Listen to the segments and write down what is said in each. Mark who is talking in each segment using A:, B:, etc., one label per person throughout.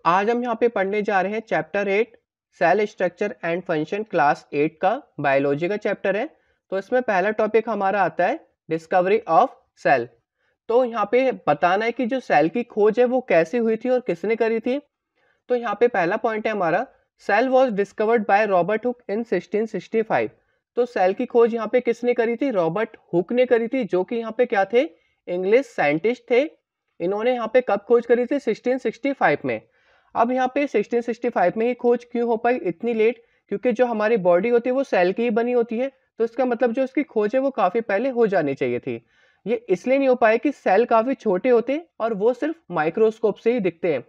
A: आज हम यहाँ पे पढ़ने जा रहे हैं chapter 8 cell structure and function class 8 का बायोलॉजी का चैप्टर है। तो इसमें पहला टॉपिक हमारा आता है डिस्कवरी ऑफ सेल। तो यहाँ पे बताना है कि जो सेल की खोज है वो कैसे हुई थी और किसने करी थी। तो यहाँ पे पहला पॉइंट है हमारा, cell was discovered by Robert Hooke in 1665। तो सेल की खोज यहाँ पे किसने करी थी? रॉबर्ट हुक ने करी थी, जो कि यहाँ पे क्या थे? इंग्लिश साइंटिस्ट थे। इन्होंने यहाँ पे कब खोज करी थी? 1665 में। अब यहाँ पे 1665 में ही खोज क्यों हो पाई इतनी लेट? क्योंकि जो हमारी बॉडी होती है वो सेल की ही बनी होती है, तो इसका मतलब जो इसकी खोज है वो काफी पहले हो जानी चाहिए थी। ये इसलिए नहीं हो पाया कि सेल काफी छोटे होते और वो सिर्फ माइक्रोस्कोप से ही दिखते हैं।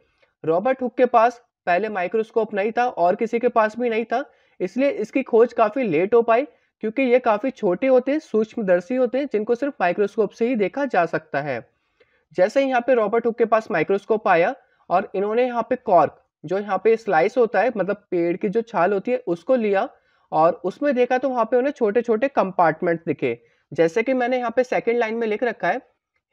A: रॉबर्ट हुक के पास पहले माइक्रोस्कोप नहीं था और किसी के पास भी नहीं था, इसलिए इसकी खोज काफी लेट हो पाई, क्योंकि ये काफी छोटे होते हैं, सूक्ष्मदर्शी होते हैं, जिनको सिर्फ माइक्रोस्कोप से ही देखा जा सकता है। जैसे ही यहाँ पे रॉबर्ट हुक के पास माइक्रोस्कोप आया और इन्होंने यहाँ पे कॉर्क, जो यहाँ पे स्लाइस होता है, मतलब पेड़ की जो छाल होती है, उसको लिया और उसमें देखा तो वहां पे उन्हें छोटे छोटे कंपार्टमेंट दिखे। जैसे कि मैंने यहाँ पे सेकंड लाइन में लिख रखा है,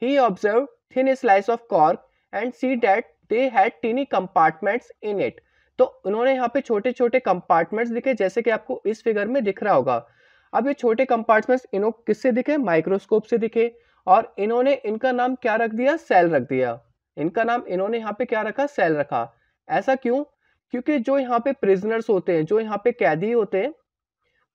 A: he observe thin slice of cork and see that they had tiny compartments in it. तो उन्होंने यहाँ पे छोटे छोटे कंपार्टमेंट्स दिखे, जैसे कि आपको इस फिगर में दिख रहा होगा। अब ये छोटे कंपार्टमेंट्स इन्हों किससे दिखे? माइक्रोस्कोप से दिखे। और इन्होंने इनका नाम क्या रख दिया? सेल रख दिया। इनका नाम इन्होंने यहाँ पे क्या रखा? सेल रखा। ऐसा क्यों? क्योंकि जो यहाँ पे प्रिजनर्स होते हैं, जो यहाँ पे कैदी होते हैं,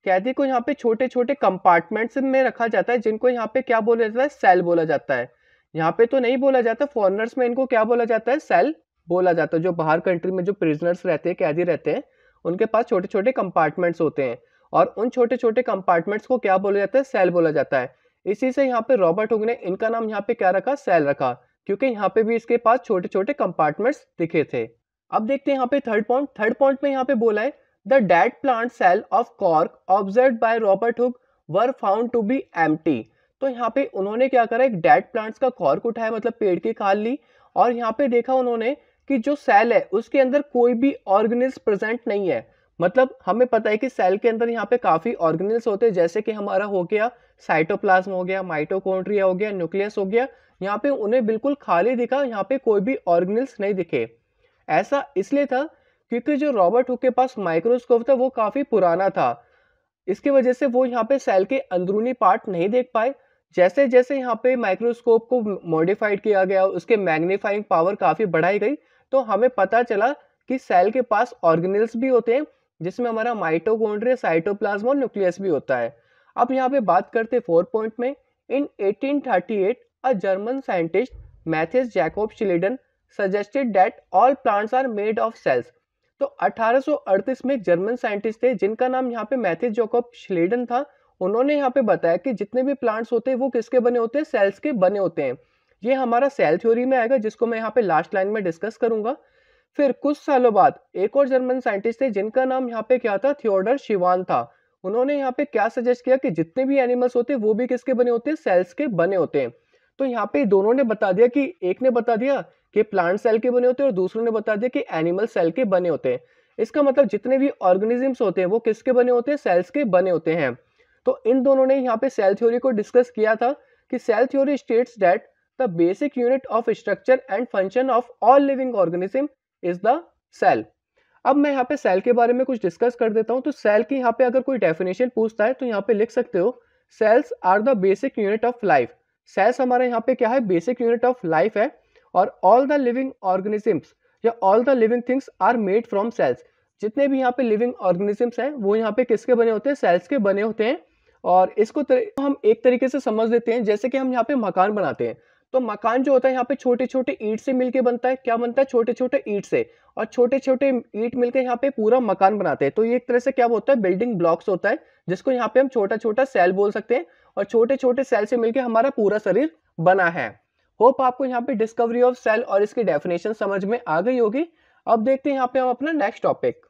A: कैदी को यहाँ पे छोटे छोटे कंपार्टमेंट्स में रखा जाता है, जिनको यहाँ पे क्या बोला जाता है? सेल बोला जाता है। यहाँ पे तो नहीं बोला जाता, फॉरेनर्स में इनको क्या बोला जाता है? सेल बोला जाता है। जो बाहर कंट्री में जो प्रिजनर्स रहते हैं, कैदी रहते हैं, उनके पास छोटे छोटे कंपार्टमेंट्स होते हैं और उन छोटे छोटे कंपार्टमेंट्स को क्या बोला जाता है? सेल बोला जाता है। इसी से यहाँ पे रॉबर्ट हुक ने इनका नाम यहाँ पे क्या रखा? सेल रखा, क्योंकि यहाँ पे भी इसके पास छोटे छोटे कंपार्टमेंट्स दिखे थे। अब देखते हैं यहाँ पे थर्ड पॉइंट में यहाँ पे बोला है, the dead plant cell of cork observed by Robert Hooke were found to be empty. तो यहाँ पे उन्होंने क्या करा? एक डेड प्लांट्स का कॉर्क उठाया, मतलब पेड़ की खाल ली, और यहाँ पे देखा उन्होंने कि जो सेल है उसके अंदर कोई भी ऑर्गेनिल्स प्रेजेंट नहीं है। मतलब हमें पता है कि सेल के अंदर यहाँ पे काफी ऑर्गेनिल्स होते हैं, जैसे कि हमारा हो गया साइटोप्लाज्म, हो गया माइटोकॉन्ड्रिया, हो गया न्यूक्लियस, हो गया। यहाँ पे उन्हें बिल्कुल खाली दिखा, यहाँ पे कोई भी ऑर्गेनिल्स नहीं दिखे। ऐसा इसलिए था क्योंकि जो रॉबर्ट हुक के पास माइक्रोस्कोप था वो काफी पुराना था। इसकी वजह से वो यहाँ पे सेल के अंदरूनी पार्ट नहीं देख पाए। जैसे जैसे यहाँ पे माइक्रोस्कोप को मॉडिफाइड किया गया, उसके मैग्नीफाइंग पावर काफी बढ़ाई गई, तो हमें पता चला कि सेल के पास ऑर्गेनेल्स भी होते हैं, जिसमें हमारा माइटोकॉन्ड्रिया, साइटोप्लाज्म और न्यूक्लियस भी होता है। अब यहाँ पे बात करते 4 पॉइंट में। In 1838 a German scientist Matthias Jakob Schleiden suggested that all plants are made of cells. तो 1838 में एक जर्मन साइंटिस्ट थे, जिनका नाम यहाँ पे मैथियस जैकोब श्लीडन था। उन्होंने यहाँ पे बताया कि जितने भी प्लांट्स होते हैं वो किसके बने होते हैं? सेल्स के बने होते हैं। ये हमारा सेल थ्योरी में आएगा, जिसको मैं यहाँ पे लास्ट लाइन में डिस्कस करूंगा। फिर कुछ सालों बाद एक और जर्मन साइंटिस्ट थे, जिनका नाम यहाँ पे क्या था? थियोडर शिवान था। उन्होंने यहाँ पे क्या सजेस्ट किया कि जितने भी एनिमल्स होते हैं वो भी किसके बने होते हैं? सेल्स के बने होते हैं। तो यहाँ पे दोनों ने बता दिया कि, एक ने बता दिया कि प्लांट सेल के बने होते हैं और दूसरे ने बता दिया कि एनिमल सेल के बने होते हैं। इसका मतलब जितने भी ऑर्गेनिजम्स होते हैं वो किसके बने होते हैं? सेल्स के बने होते हैं। तो इन दोनों ने यहाँ पे सेल थ्योरी को डिस्कस किया था कि cell theory states that the basic unit of structure and function of all living organism is the cell. अब मैं यहाँ पे सेल के बारे में कुछ डिस्कस कर देता हूँ। तो सेल की यहाँ पे अगर कोई डेफिनेशन पूछता है तो यहाँ पे लिख सकते हो, cells are the basic unit of life. Cells हमारे यहाँ पे क्या है? बेसिक यूनिट ऑफ लाइफ है। और ऑल द लिविंग ऑर्गेनिजम्स या all the living things are made from cells. जितने भी यहाँ पे लिविंग ऑर्गेनिजम्स हैं वो यहाँ पे किसके बने होते हैं? सेल्स के बने होते हैं। और इसको हम एक तरीके से समझ लेते हैं, जैसे कि हम यहाँ पे मकान बनाते हैं, तो मकान जो होता है यहाँ पे छोटे छोटे ईंट से मिलके बनता है। क्या बनता है? छोटे छोटे ईंट से, और छोटे छोटे ईंट मिलकर यहाँ पे पूरा मकान बनाते हैं। तो ये एक तरह से क्या होता है? बिल्डिंग ब्लॉक्स होता है, जिसको यहाँ पे हम छोटा छोटा सेल बोल सकते हैं। और छोटे छोटे सेल से मिलकर हमारा पूरा शरीर बना है। होप आपको यहाँ पे डिस्कवरी ऑफ सेल और इसकी डेफिनेशन समझ में आ गई होगी। अब देखते हैं यहाँ पे हम अपना नेक्स्ट टॉपिक।